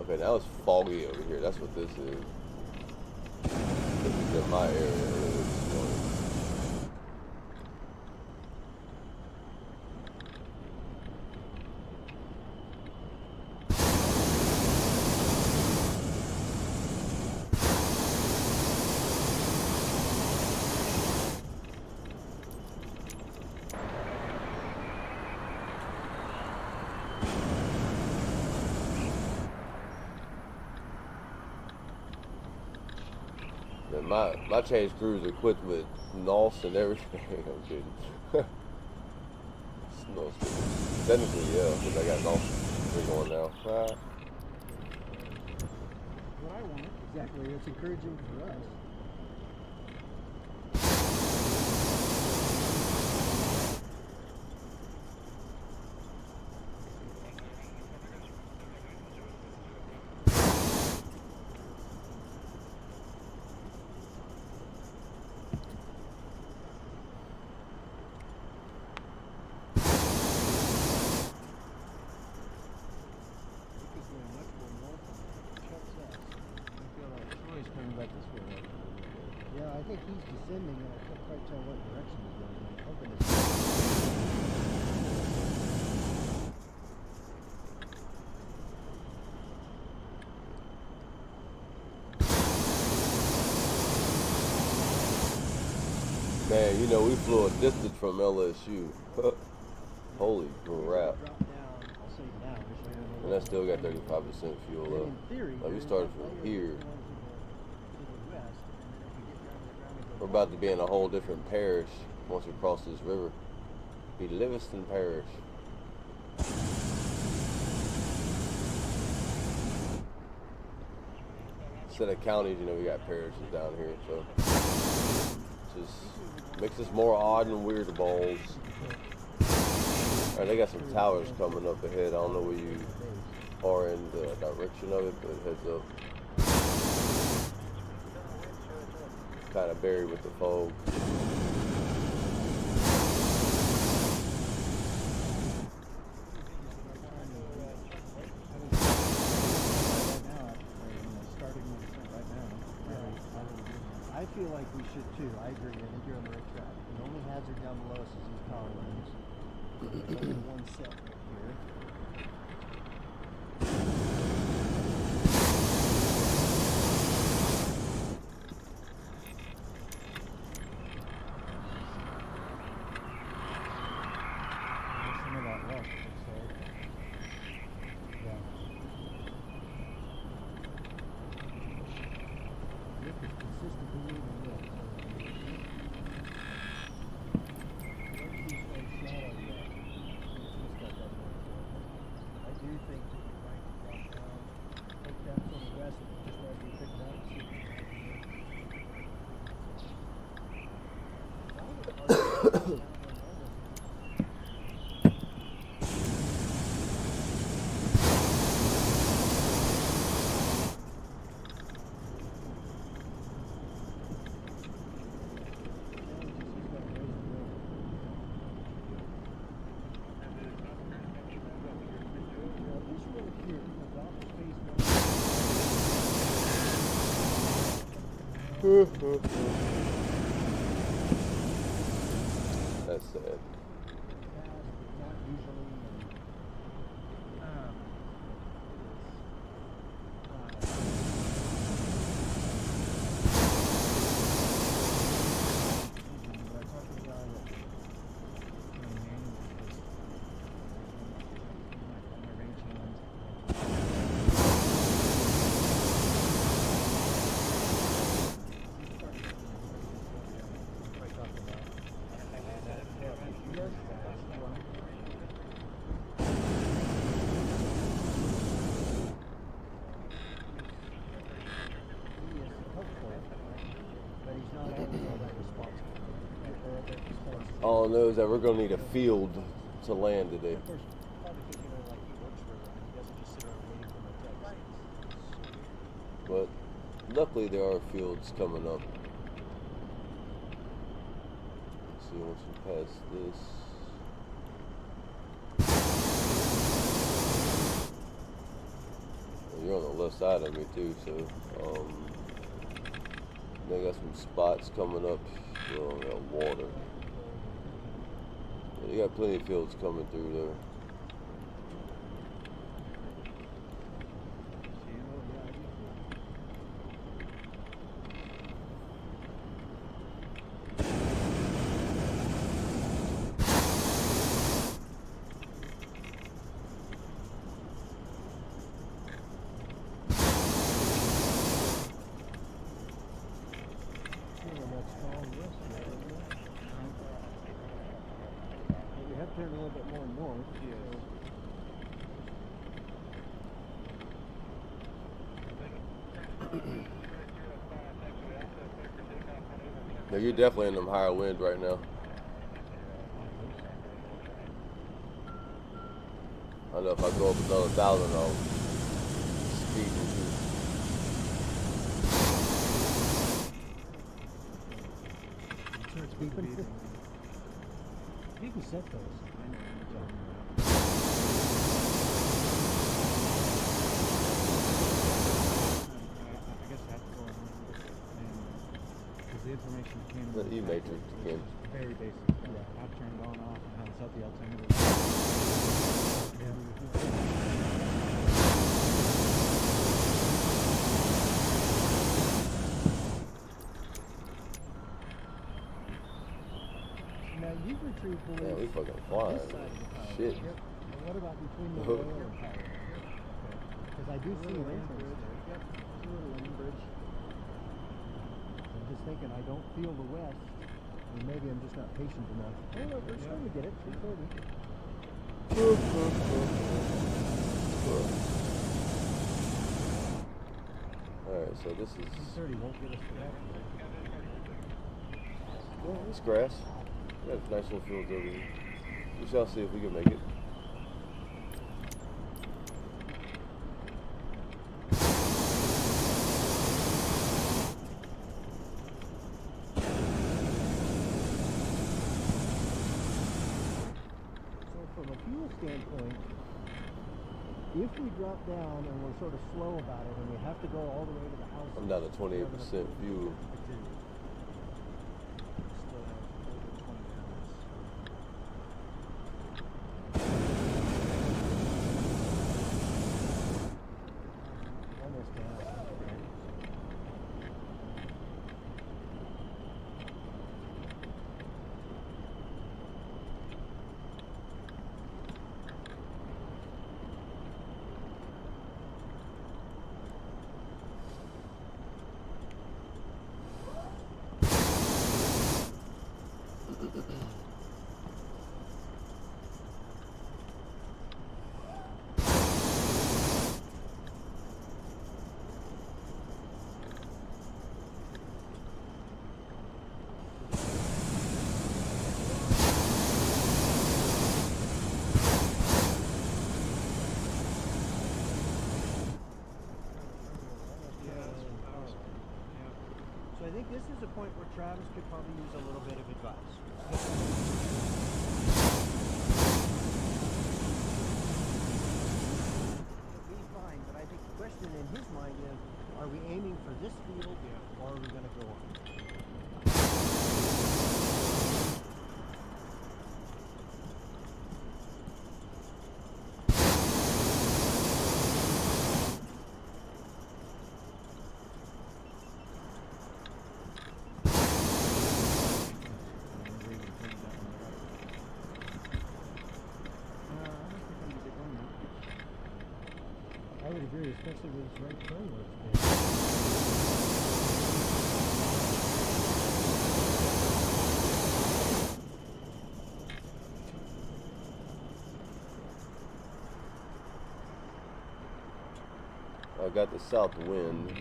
Okay, now it's foggy over here. That's what this is. This is in my area early this morning. And my change crews are equipped with NOS and everything. I'm kidding. NOS. Technically, yeah, because I got NOS 3 going now. What I want. Exactly, it's encouraging for us. seems like this way. Yeah, I think he's descending, and I can't quite tell what direction he's going. I'm hoping it's... Man, you know, we flew a distance from LSU. Holy crap. Drop down, I'll say now. And I still got 35% fuel In left. theory, Like, we there's started that from layer here. that's going to the west, and then if we get down to the ground, we go We're about to be in a whole different parish once we cross this river. Be Livingston Parish. Instead of counties, you know, we got parishes down here, so just makes us more odd and weird balls. Alright, they got some towers coming up ahead. I don't know where you are in the direction of it, but heads up. Kind of buried with the fog. I feel like we should too. I agree. I think you're on the right track. The only hazard down below us is these power lines. There's only one set right here. There's some of that left, it looks like. Yeah. Look, it's consistently moving north. I do think that you're right to drop down, take that from the west, just as we picked up. That's sad. Not usually. All I know is that we're going to need a field to land today. Of course, probably because like he works for them, he doesn't just sit around waiting for my text. But luckily there are fields coming up. Let's see, once we pass this. Well, you're on the left side of me too, so they got some spots coming up. Well, we got water. Yeah, you got plenty of fields coming through there. Turn a little bit more north. Now you're definitely in them higher winds right now. I know if I go up another 1,000, I'll speed into. Starts beeping. You can set those. the information that came in The the E-matrix packet, again. which is very basic. How to turn it on, off, and how to set the altimeter. Now you've retrieved Man, we buoys fucking on flying. this side of the tower. Shit. Yep. And what about between the rail and tower? Because I do see an entrance there. Yep, there's a little landing bridge. I'm just thinking, I don't feel the west, and maybe I'm just not patient enough. Oh, look, we're starting to get it, 3:30. Alright, so this is... 3:30 won't get us to that point. Well, it's grass. We got nice little fields over here. We shall see if we can make it. So from a fuel standpoint, if we drop down and we're sort of slow about it and we have to go all the way to the house, I'm down to 28% fuel. Still have over 20 hours. almost to half. So I think this is a point where Travis could probably use a little bit of advice. It'll be fine, but I think the question in his mind is, are we aiming for this field, or are we going to go on? I would agree, especially with this right turn where it's been. I got the south wind.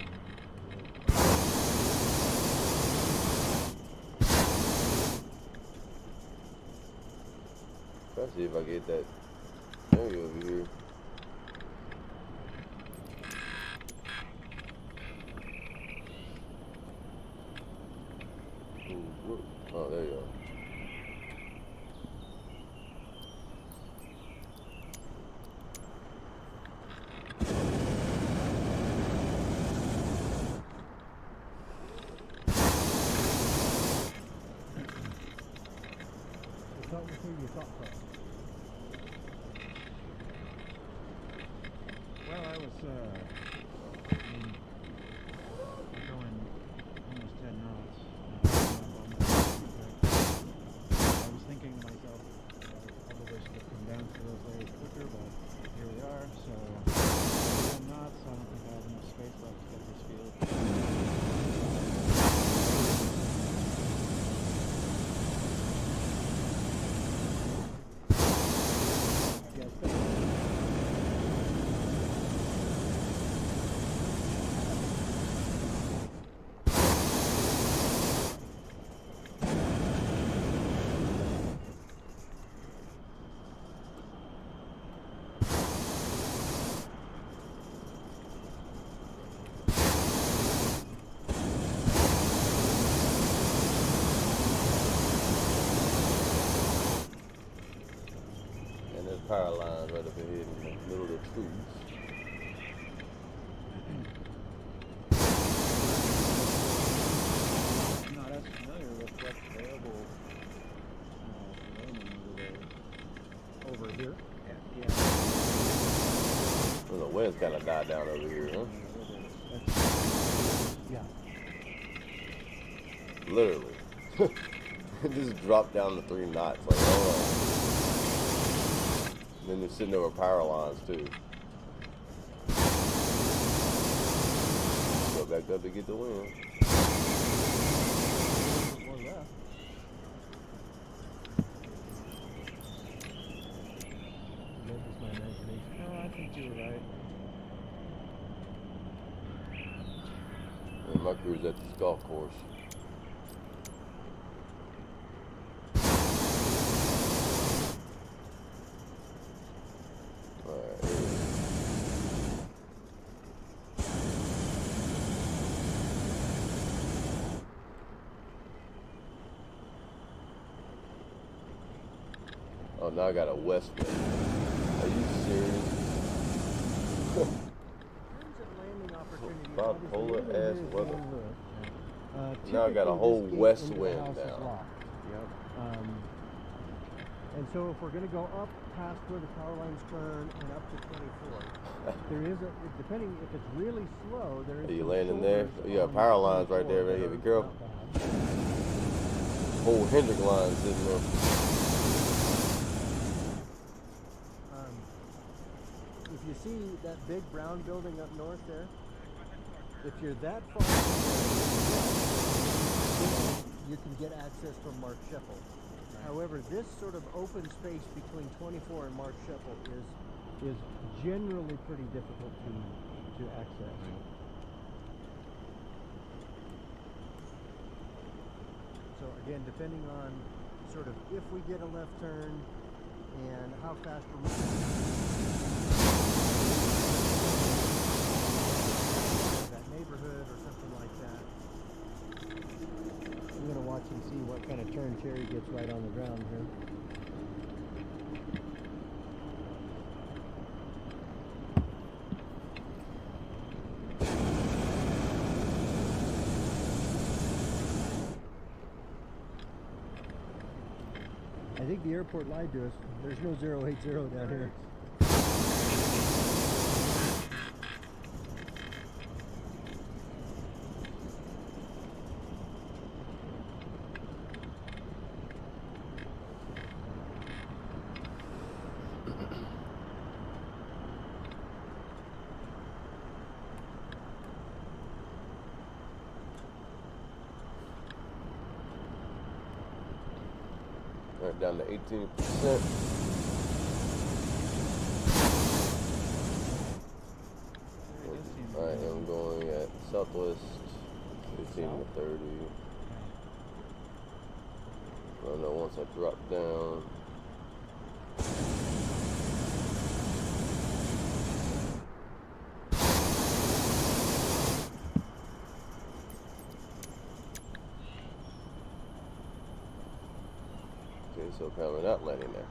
Try to see if I get that area over here. Oh, there you go. So talk me through your thought process. Well, I was going almost 10 knots. I was thinking to myself, I probably should have come down to those layers quicker, but here we are. So 10 knots. I don't think I have enough space left to get this field. And there's power lines right up ahead in the middle of the trees. I'm not wind's kind of died down over here, huh? Yeah. Literally. It just dropped down to 3 knots. Like, hold on. And then they're sitting over power lines, too. Go back up to get the wind. More left. Maybe it's my imagination. No, I think you were right. And my crew's at this golf course. Alright, here we go. Oh, now I got a west wind. Are you serious? Landing opportunity. Bipolar Obviously, ass it is weather. one look. Now I got a Typically, whole this gate west into the wind house is down. locked. And so if we're going to go up past where the power lines turn and up to 24, there is a, depending if it's really slow, there is. Are you some landing there? shoulders You got on power lines right 24 there, that baby. are Be careful. not bad. Whole Hendrick line sitting there. If you see that big brown building up north there, if you're that far, you can get access from Mark Sheppel. However, this sort of open space between 24 and Mark Sheppel is generally pretty difficult to access. So again, depending on sort of if we get a left turn and how fast we're moving. That neighborhood or something like that. I'm gonna watch and see what kind of turn Terry gets right on the ground here. I think the airport lied to us. There's no 080 down here. Right down to 18%. I am going at southwest 15 to 30. I don't know, once I drop down. Okay, so apparently not landing there.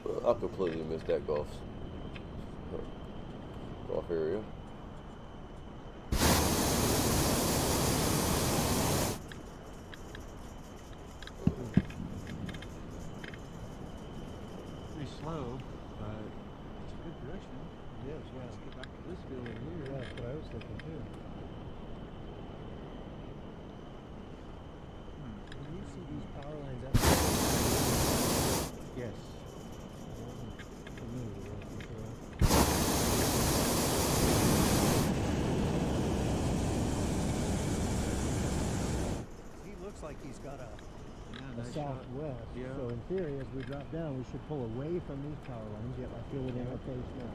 Well, I completely missed that golf area. Pretty slow, but it's a good direction. Yes, yeah. Let's get back to this building here. Yeah, that's what I was thinking too. Can you see these power lines up? Yes. He looks like he's got a Nice shot. southwest. Yeah. So in theory, as we drop down, we should pull away from these power lines. Yep, I feel it in our face now.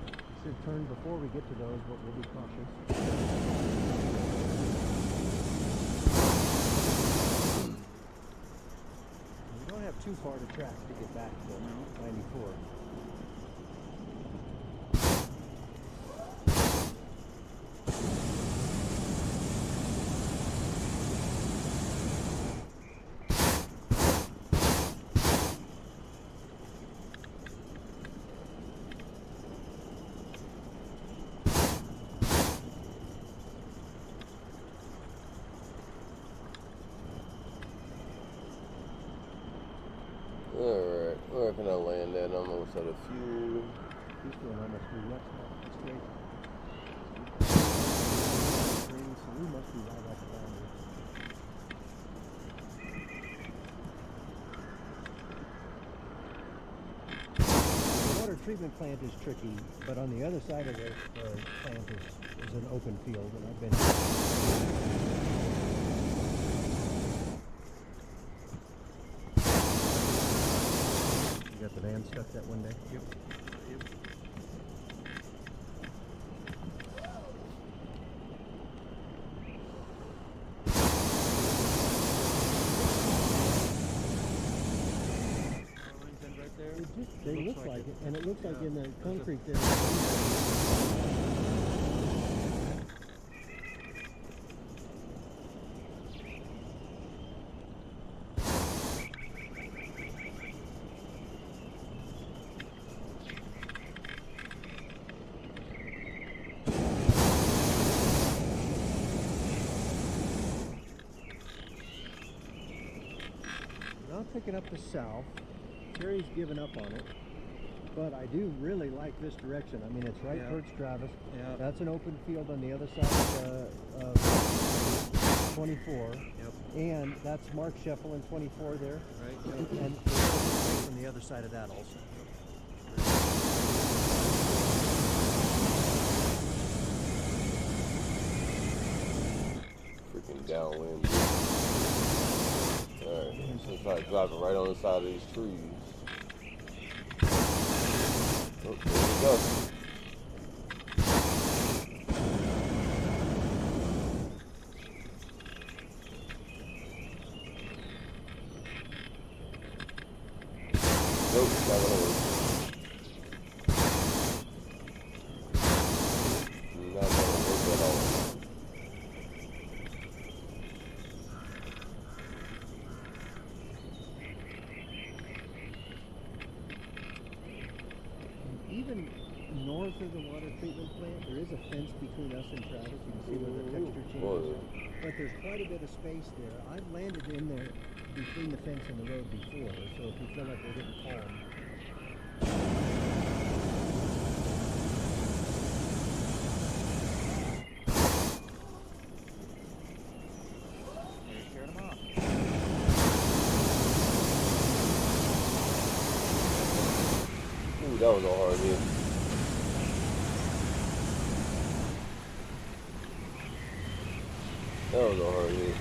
We should turn before we get to those, but we'll be cautious. We don't have too far to track to get back to 94. where can I land at? I'm almost at a few. He's doing almost 3 reps now. That's great. So we must be right at the boundary. The water treatment plant is tricky, but on the other side of the plant is an open field, and I've been. You got the van stuck that one day? Yep. They look like it, and it looks like in the concrete there. Not picking up the south. Terry's given up on it. But I do really like this direction. I mean, it's right towards Travis. Yeah. That's an open field on the other side of 24. Yep. And that's Mark Scheffel in 24 there. Right. And there's open space on the other side of that also. Freaking downwind. Alright, so try to drop it right on the side of these trees. Oh, there we go. Nope, not gonna work. Not gonna work at all. Even north of the water treatment plant, there is a fence between us and Travis. You can see where the texture changes. But there's quite a bit of space there. I've landed in there between the fence and the road before, so if you feel like we're getting calm. Scared him off. Ooh, that was a hard hit. That was a hard hit.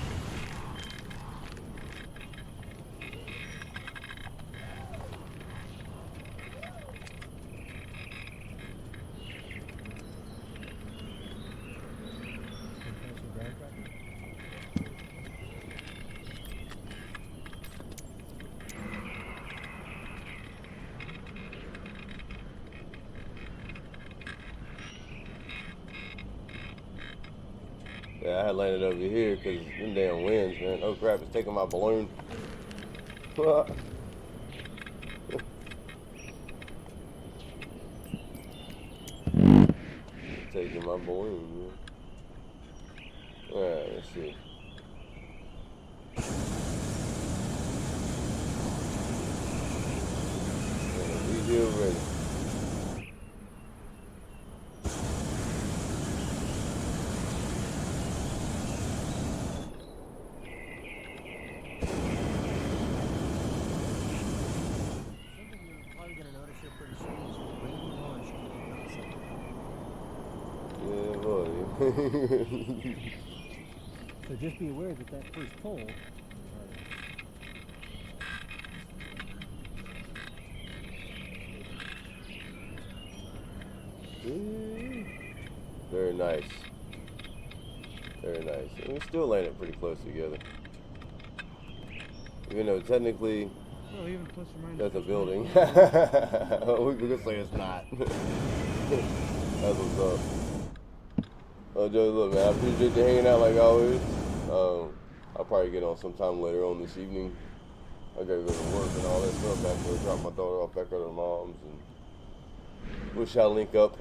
Yeah, I had landed over here because them damn winds, man. Oh crap, it's taking my balloon. Taking my balloon, man. Alright, let's see. Video ready. So just be aware that that first pole. Very nice. Very nice. And we still landed pretty close together. Even though technically Well, even plus or minus. that's a building. We could say it's not. That's what's up. Oh, Joe, look, man, I appreciate you hanging out like always. I'll probably get on sometime later on this evening. I gotta go to work and all that stuff back there, drop my daughter off back at her mom's, and we shall link up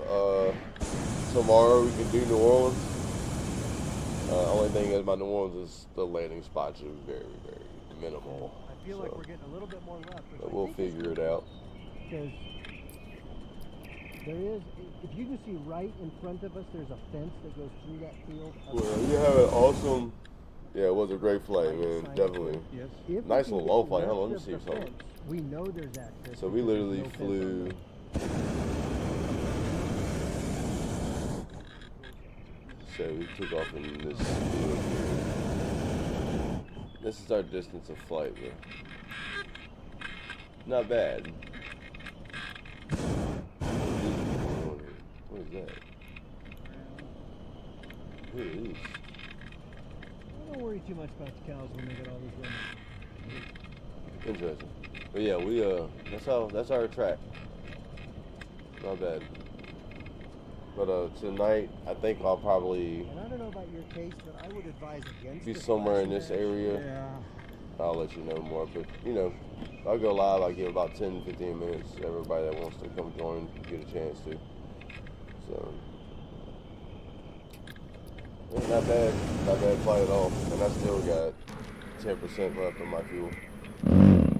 tomorrow. We can do New Orleans. Only thing about New Orleans is the landing spots are very, very minimal. feel like So, we're getting a little bit more left. but we'll figure it out. Because there is, if you can see right in front of us, there's a fence that goes through that field. Well, you have an awesome. Yeah, it was a great flight, man. Definitely. Yes. If Nice we little can low get flight, huh? Let me left see of the something. fence, we know there's access. So we because there's literally no fence on flew. there. So we took off in this field here. This is our distance of flight, but not bad. What is that? Who are these? Don't worry too much about the cows when they get all these women. Interesting. But yeah, we that's our track. Not bad. But tonight I think I'll probably And I don't know about your case, but I would advise against be the somewhere in flashing this dash. area. Yeah. I'll let you know more. But you know, I'll go live. I'll give about 10-15 minutes. Everybody that wants to come join get a chance to. So yeah, not bad flight at all. And I still got 10% left on my fuel.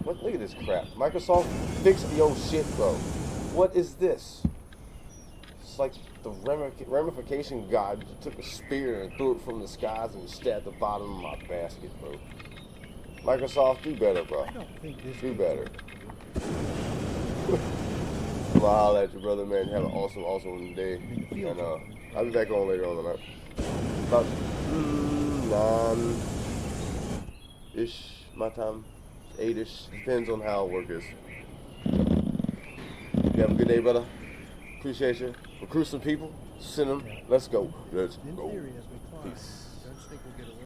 What? Look at this crap. Microsoft, fix your shit, bro. What is this? It's like the ramification god took a spear and threw it from the skies and stabbed the bottom of my basket, bro. Microsoft, do better, bro. I don't think this Do is- better. I'm gonna holler at you, brother, man. Have an awesome day. And I'll be back on later on tonight. About 9-ish my time. 8-ish. Depends on how work is. You have a good day, brother. Appreciate you. Recruit some people. Send them. Let's go. Let's In go. theory, as we climb. Peace.